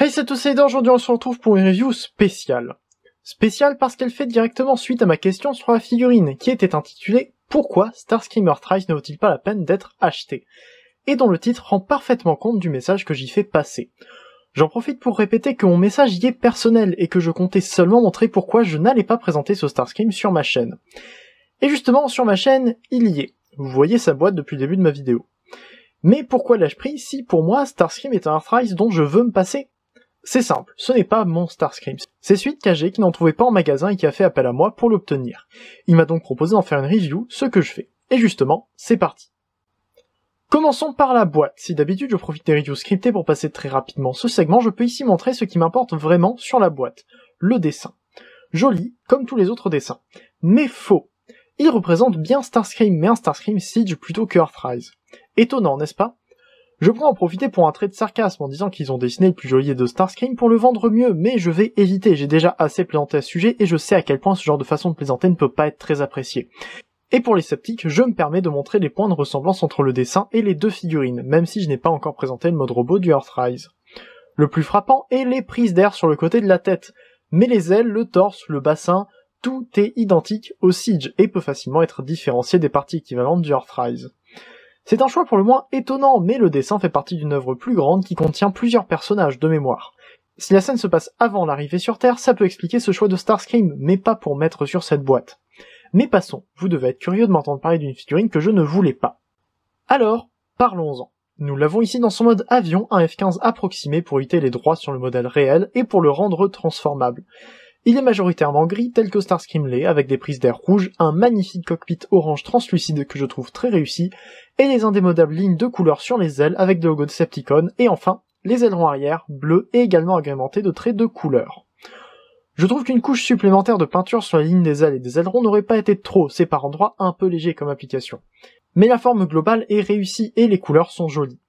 Hey, c'est Toussaint, aujourd'hui on se retrouve pour une review spéciale. Spéciale parce qu'elle fait directement suite à ma question sur la figurine, qui était intitulée « Pourquoi Starscream Earthrise ne vaut-il pas la peine d'être acheté ?» et dont le titre rend parfaitement compte du message que j'y fais passer. J'en profite pour répéter que mon message y est personnel et que je comptais seulement montrer pourquoi je n'allais pas présenter ce Starscream sur ma chaîne. Et justement, sur ma chaîne, il y est. Vous voyez sa boîte depuis le début de ma vidéo. Mais pourquoi l'ai-je pris si pour moi Starscream est un Earthrise dont je veux me passer ? C'est simple, ce n'est pas mon Starscream. C'est celui de KG qui n'en trouvait pas en magasin et qui a fait appel à moi pour l'obtenir. Il m'a donc proposé d'en faire une review, ce que je fais. Et justement, c'est parti. Commençons par la boîte. Si d'habitude je profite des reviews scriptées pour passer très rapidement ce segment, je peux ici montrer ce qui m'importe vraiment sur la boîte. Le dessin. Joli, comme tous les autres dessins. Mais faux. Il représente bien Starscream, mais un Starscream Siege plutôt que Earthrise. Étonnant, n'est-ce pas ? Je pourrais en profiter pour un trait de sarcasme en disant qu'ils ont dessiné le plus joli de Starscream pour le vendre mieux, mais je vais éviter, j'ai déjà assez plaisanté à ce sujet et je sais à quel point ce genre de façon de plaisanter ne peut pas être très apprécié. Et pour les sceptiques, je me permets de montrer les points de ressemblance entre le dessin et les deux figurines, même si je n'ai pas encore présenté le mode robot du Earthrise. Le plus frappant est les prises d'air sur le côté de la tête, mais les ailes, le torse, le bassin, tout est identique au Siege et peut facilement être différencié des parties équivalentes du Earthrise. C'est un choix pour le moins étonnant, mais le dessin fait partie d'une œuvre plus grande qui contient plusieurs personnages de mémoire. Si la scène se passe avant l'arrivée sur Terre, ça peut expliquer ce choix de Starscream, mais pas pour mettre sur cette boîte. Mais passons, vous devez être curieux de m'entendre parler d'une figurine que je ne voulais pas. Alors, parlons-en. Nous l'avons ici dans son mode avion, un F-15 approximé pour éviter les droits sur le modèle réel et pour le rendre transformable. Il est majoritairement gris tel que Starscream l'est, avec des prises d'air rouges, un magnifique cockpit orange translucide que je trouve très réussi, et les indémodables lignes de couleurs sur les ailes avec des logos Decepticon, et enfin, les ailerons arrière, bleus et également agrémentés de traits de couleur. Je trouve qu'une couche supplémentaire de peinture sur la ligne des ailes et des ailerons n'aurait pas été trop, c'est par endroits un peu léger comme application. Mais la forme globale est réussie et les couleurs sont jolies.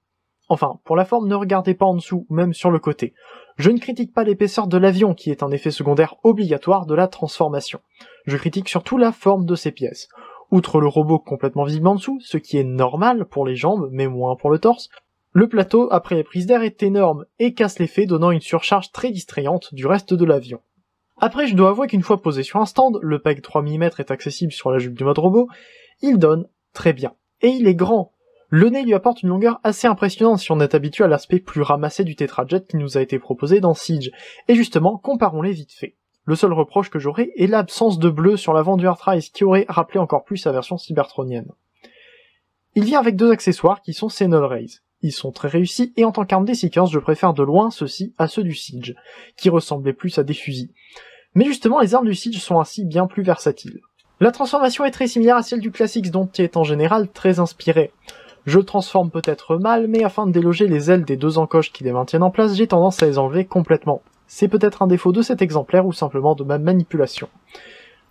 Enfin, pour la forme, ne regardez pas en dessous, ou même sur le côté. Je ne critique pas l'épaisseur de l'avion, qui est un effet secondaire obligatoire de la transformation. Je critique surtout la forme de ces pièces. Outre le robot complètement visible en dessous, ce qui est normal pour les jambes, mais moins pour le torse, le plateau, après les prises d'air, est énorme, et casse l'effet, donnant une surcharge très distrayante du reste de l'avion. Après, je dois avouer qu'une fois posé sur un stand, le PEG 3 mm est accessible sur la jupe du mode robot, il donne très bien. Et il est grand. Le nez lui apporte une longueur assez impressionnante si on est habitué à l'aspect plus ramassé du Tetrajet qui nous a été proposé dans Siege. Et justement, comparons-les vite fait. Le seul reproche que j'aurais est l'absence de bleu sur l'avant du Earthrise qui aurait rappelé encore plus sa version cybertronienne. Il vient avec deux accessoires qui sont ses Null Rays. Ils sont très réussis et en tant qu'arme des Seekers, je préfère de loin ceux-ci à ceux du Siege, qui ressemblaient plus à des fusils. Mais justement, les armes du Siege sont ainsi bien plus versatiles. La transformation est très similaire à celle du Classics dont il est en général très inspiré. Je le transforme peut-être mal, mais afin de déloger les ailes des deux encoches qui les maintiennent en place, j'ai tendance à les enlever complètement. C'est peut-être un défaut de cet exemplaire ou simplement de ma manipulation.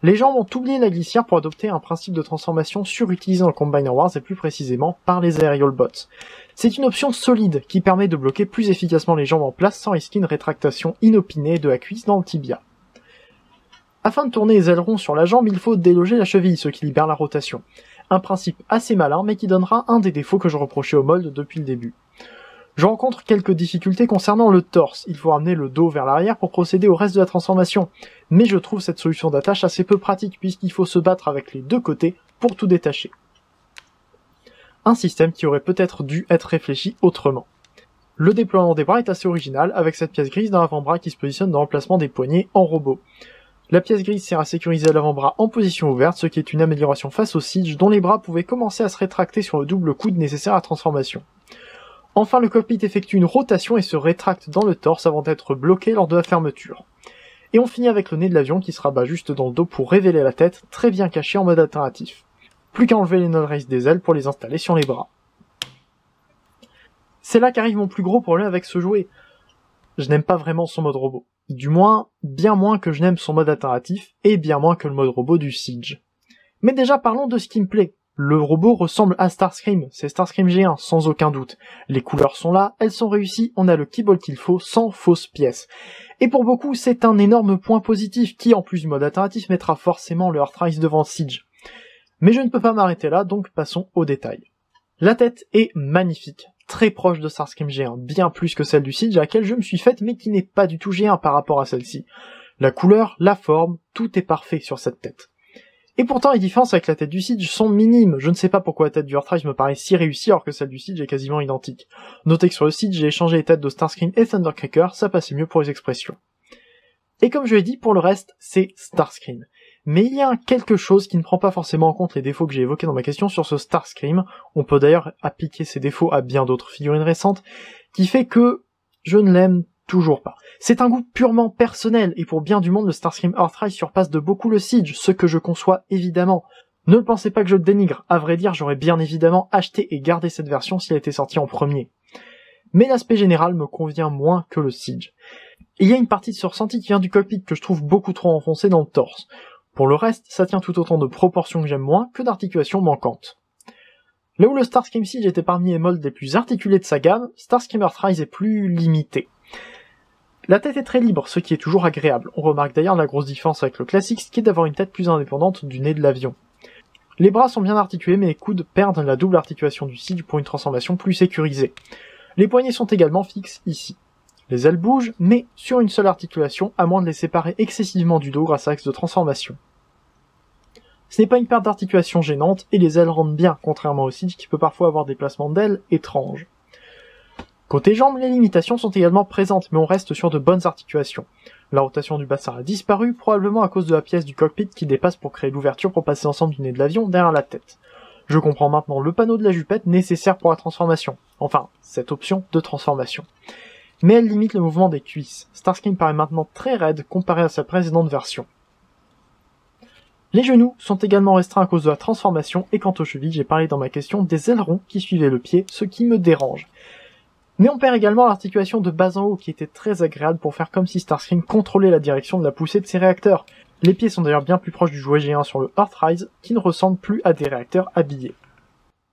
Les gens ont oublié la glissière pour adopter un principe de transformation surutilisé dans le Combiner Wars et plus précisément par les Aerial Bots. C'est une option solide qui permet de bloquer plus efficacement les jambes en place sans risquer une rétractation inopinée de la cuisse dans le tibia. Afin de tourner les ailerons sur la jambe, il faut déloger la cheville, ce qui libère la rotation. Un principe assez malin, mais qui donnera un des défauts que je reprochais au mold depuis le début. Je rencontre quelques difficultés concernant le torse, il faut ramener le dos vers l'arrière pour procéder au reste de la transformation, mais je trouve cette solution d'attache assez peu pratique puisqu'il faut se battre avec les deux côtés pour tout détacher. Un système qui aurait peut-être dû être réfléchi autrement. Le déploiement des bras est assez original, avec cette pièce grise d'un avant-bras qui se positionne dans l'emplacement des poignets en robot. La pièce grise sert à sécuriser l'avant-bras en position ouverte, ce qui est une amélioration face au Siege, dont les bras pouvaient commencer à se rétracter sur le double coude nécessaire à la transformation. Enfin, le cockpit effectue une rotation et se rétracte dans le torse avant d'être bloqué lors de la fermeture. Et on finit avec le nez de l'avion qui se rabat juste dans le dos pour révéler la tête, très bien cachée en mode alternatif. Plus qu'à enlever les Null Rays des ailes pour les installer sur les bras. C'est là qu'arrive mon plus gros problème avec ce jouet. Je n'aime pas vraiment son mode robot. Du moins, bien moins que je n'aime son mode alternatif, et bien moins que le mode robot du Siege. Mais déjà parlons de ce qui me plaît. Le robot ressemble à Starscream, c'est Starscream G1, sans aucun doute. Les couleurs sont là, elles sont réussies, on a le keyboard qu'il faut, sans fausses pièces. Et pour beaucoup, c'est un énorme point positif qui, en plus du mode alternatif, mettra forcément le Earthrise devant Siege. Mais je ne peux pas m'arrêter là, donc passons aux détails. La tête est magnifique. très proche de Starscream G1, bien plus que celle du Siege à laquelle je me suis faite, mais qui n'est pas du tout G1 par rapport à celle-ci. La couleur, la forme, tout est parfait sur cette tête. Et pourtant les différences avec la tête du Siege sont minimes, je ne sais pas pourquoi la tête du Earthrise me paraît si réussie alors que celle du Siege est quasiment identique. Notez que sur le Siege j'ai échangé les têtes de Starscream et Thundercracker, ça passait mieux pour les expressions. Et comme je l'ai dit, pour le reste, c'est Starscream. Mais il y a quelque chose qui ne prend pas forcément en compte les défauts que j'ai évoqués dans ma question sur ce Starscream, on peut d'ailleurs appliquer ces défauts à bien d'autres figurines récentes, qui fait que je ne l'aime toujours pas. C'est un goût purement personnel, et pour bien du monde, le Starscream Earthrise surpasse de beaucoup le Siege, ce que je conçois évidemment. Ne pensez pas que je le dénigre, à vrai dire, j'aurais bien évidemment acheté et gardé cette version si elle était sortie en premier. Mais l'aspect général me convient moins que le Siege. Il y a une partie de ce ressenti qui vient du cockpit que je trouve beaucoup trop enfoncé dans le torse. Pour le reste, ça tient tout autant de proportions que j'aime moins que d'articulations manquantes. Là où le Starscream Siege était parmi les molds les plus articulés de sa gamme, Starscream Earthrise est plus limité. La tête est très libre, ce qui est toujours agréable. On remarque d'ailleurs la grosse différence avec le classique, qui est d'avoir une tête plus indépendante du nez de l'avion. Les bras sont bien articulés, mais les coudes perdent la double articulation du Siege pour une transformation plus sécurisée. Les poignets sont également fixes ici. Les ailes bougent, mais sur une seule articulation, à moins de les séparer excessivement du dos grâce à l'axe de transformation. Ce n'est pas une perte d'articulation gênante, et les ailes rendent bien, contrairement au Siege qui peut parfois avoir des placements d'ailes étranges. Côté jambes, les limitations sont également présentes, mais on reste sur de bonnes articulations. La rotation du bassin a disparu, probablement à cause de la pièce du cockpit qui dépasse pour créer l'ouverture pour passer l'ensemble du nez de l'avion derrière la tête. Je comprends maintenant le panneau de la jupette nécessaire pour la transformation. Enfin, cette option de transformation. Mais elle limite le mouvement des cuisses. Starscream paraît maintenant très raide comparé à sa précédente version. Les genoux sont également restreints à cause de la transformation, et quant aux chevilles, j'ai parlé dans ma question des ailerons qui suivaient le pied, ce qui me dérange. Mais on perd également l'articulation de bas en haut qui était très agréable pour faire comme si Starscream contrôlait la direction de la poussée de ses réacteurs. Les pieds sont d'ailleurs bien plus proches du jouet G1 sur le Earthrise, qui ne ressemble plus à des réacteurs habillés.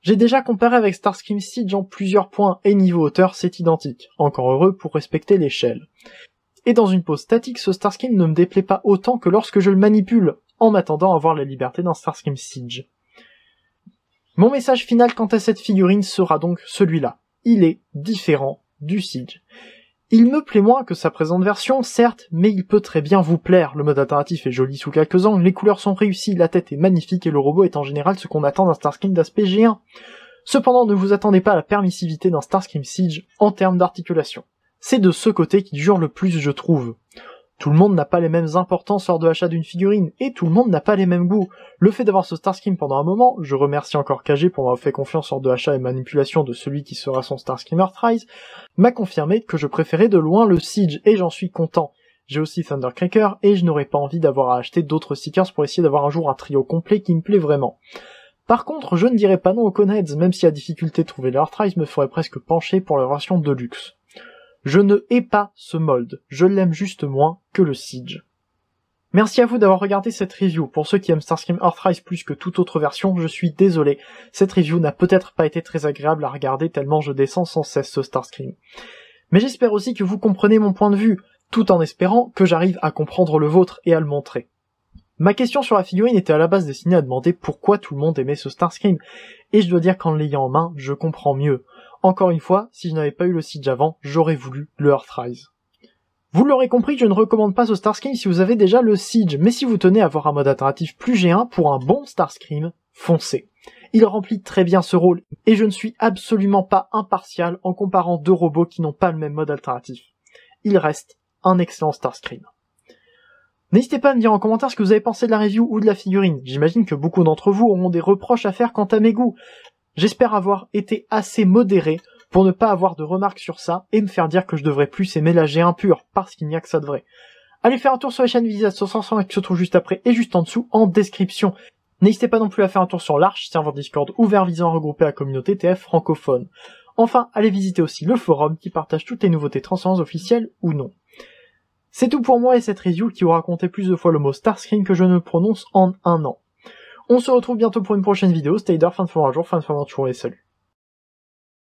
J'ai déjà comparé avec Starscream Siege en plusieurs points, et niveau hauteur c'est identique, encore heureux pour respecter l'échelle. Et dans une pose statique, ce Starscream ne me déplaît pas autant que lorsque je le manipule, en m'attendant à avoir la liberté d'un Starscream Siege. Mon message final quant à cette figurine sera donc celui-là. Il est différent du Siege. Il me plaît moins que sa présente version, certes, mais il peut très bien vous plaire. Le mode alternatif est joli sous quelques angles, les couleurs sont réussies, la tête est magnifique et le robot est en général ce qu'on attend d'un Starscream d'aspect G1. Cependant, ne vous attendez pas à la permissivité d'un Starscream Siege en termes d'articulation. C'est de ce côté qu'il jure le plus, je trouve. Tout le monde n'a pas les mêmes importances lors de l'achat d'une figurine, et tout le monde n'a pas les mêmes goûts. Le fait d'avoir ce Starscream pendant un moment, je remercie encore KG pour m'avoir fait confiance lors de l'achat et manipulation de celui qui sera son Starscream Earthrise, m'a confirmé que je préférais de loin le Siege, et j'en suis content. J'ai aussi Thundercracker, et je n'aurais pas envie d'avoir à acheter d'autres stickers pour essayer d'avoir un jour un trio complet qui me plaît vraiment. Par contre, je ne dirais pas non aux Coneheads, même si la difficulté de trouver le Earthrise me ferait presque pencher pour la version Deluxe. Je ne hais pas ce mold, je l'aime juste moins que le Siege. Merci à vous d'avoir regardé cette review. Pour ceux qui aiment Starscream Earthrise plus que toute autre version, je suis désolé. Cette review n'a peut-être pas été très agréable à regarder tellement je descends sans cesse ce Starscream. Mais j'espère aussi que vous comprenez mon point de vue, tout en espérant que j'arrive à comprendre le vôtre et à le montrer. Ma question sur la figurine était à la base destinée à demander pourquoi tout le monde aimait ce Starscream, et je dois dire qu'en l'ayant en main, je comprends mieux. Encore une fois, si je n'avais pas eu le Siege avant, j'aurais voulu le Earthrise. Vous l'aurez compris, je ne recommande pas ce Starscream si vous avez déjà le Siege, mais si vous tenez à avoir un mode alternatif plus G1 pour un bon Starscream, foncez. Il remplit très bien ce rôle, et je ne suis absolument pas impartial en comparant deux robots qui n'ont pas le même mode alternatif. Il reste un excellent Starscream. N'hésitez pas à me dire en commentaire ce que vous avez pensé de la review ou de la figurine. J'imagine que beaucoup d'entre vous auront des reproches à faire quant à mes goûts. J'espère avoir été assez modéré pour ne pas avoir de remarques sur ça et me faire dire que je devrais plus aimer la G1 pure, parce qu'il n'y a que ça de vrai. Allez faire un tour sur la chaîne Visite 500 qui se trouve juste après et juste en dessous en description. N'hésitez pas non plus à faire un tour sur l'Arche, serveur Discord ouvert visant à regrouper la communauté TF francophone. Enfin, allez visiter aussi le forum qui partage toutes les nouveautés Transcendance officielles ou non. C'est tout pour moi et cette review qui aura compté plus de fois le mot Starscream que je ne prononce en un an. On se retrouve bientôt pour une prochaine vidéo, stay there, fin de forme un jour, fin de forme un jour et salut.